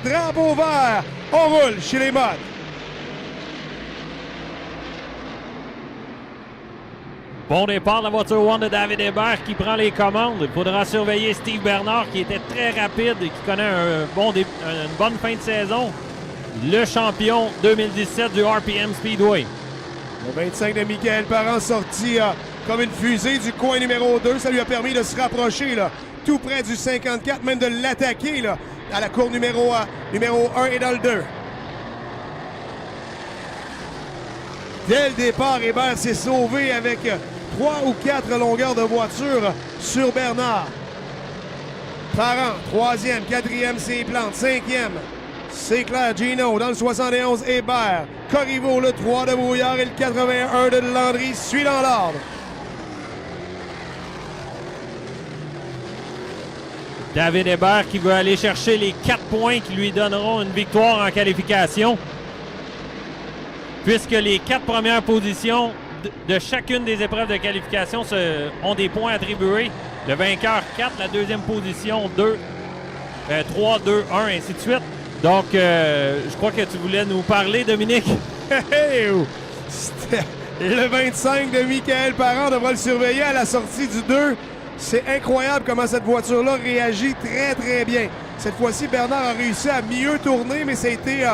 Drapeau vert, on roule chez les modes. Bon départ de la voiture One de David Hébert qui prend les commandes. Il faudra surveiller Steve Bernard qui était très rapide et qui connaît une bonne fin de saison. Le champion 2017 du RPM Speedway. Le 25 de Michael Parent sorti comme une fusée du coin numéro 2. Ça lui a permis de se rapprocher là, tout près du 54, même de l'attaquer là, à la courbe numéro 1 et dans le 2. Dès le départ, Hébert s'est sauvé avec 3 ou 4 longueurs de voiture sur Bernard. Parent, 3e, 4e, c'est Plante, 5e. C'est clair, Gino dans le 71, Hébert. Corriveau, le 3 de Brouillard et le 81 de Landry suit dans l'ordre. David Hébert qui veut aller chercher les 4 points qui lui donneront une victoire en qualification. Puisque les 4 premières positions de chacune des épreuves de qualification ont des points attribués. Le vainqueur 4, la deuxième position 2, 3, 2, 1, ainsi de suite. Donc, je crois que tu voulais nous parler, Dominique. Le 25 de Michael Parent devra le surveiller à la sortie du 2. C'est incroyable comment cette voiture-là réagit très, très bien. Cette fois-ci, Bernard a réussi à mieux tourner, mais c'était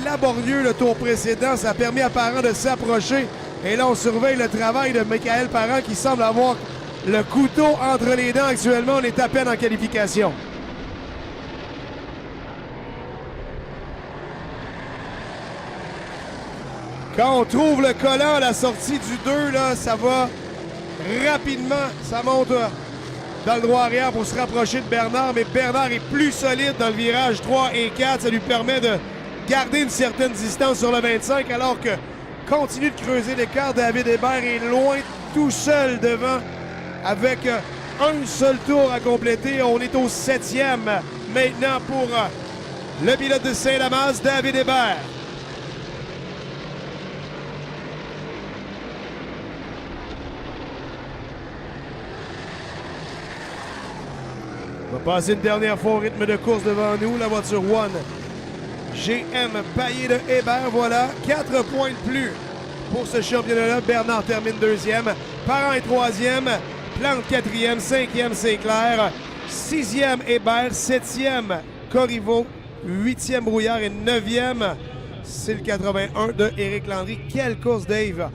laborieux le tour précédent. Ça a permis à Parent de s'approcher. Et là, on surveille le travail de Michael Parent qui semble avoir le couteau entre les dents actuellement. On est à peine en qualification. Quand on trouve le collant à la sortie du 2, là, ça va rapidement. Ça monte dans le droit arrière pour se rapprocher de Bernard. Mais Bernard est plus solide dans le virage 3 et 4. Ça lui permet de garder une certaine distance sur le 25 alors que continue de creuser l'écart. David Hébert est loin, tout seul devant avec un seul tour à compléter. On est au 7e maintenant pour le pilote de Saint-Damas, David Hébert. On va passer une dernière fois au rythme de course devant nous, la voiture One. GM Paillé de Hébert, voilà, 4 points de plus pour ce championnat-là. Bernard termine 2e, Parent est 3e, Plante 4e, 5e c'est clair, 6e Hébert, 7e Corriveau, 8e Brouillard et 9e c'est le 81 de Éric Landry. Quelle course, Dave!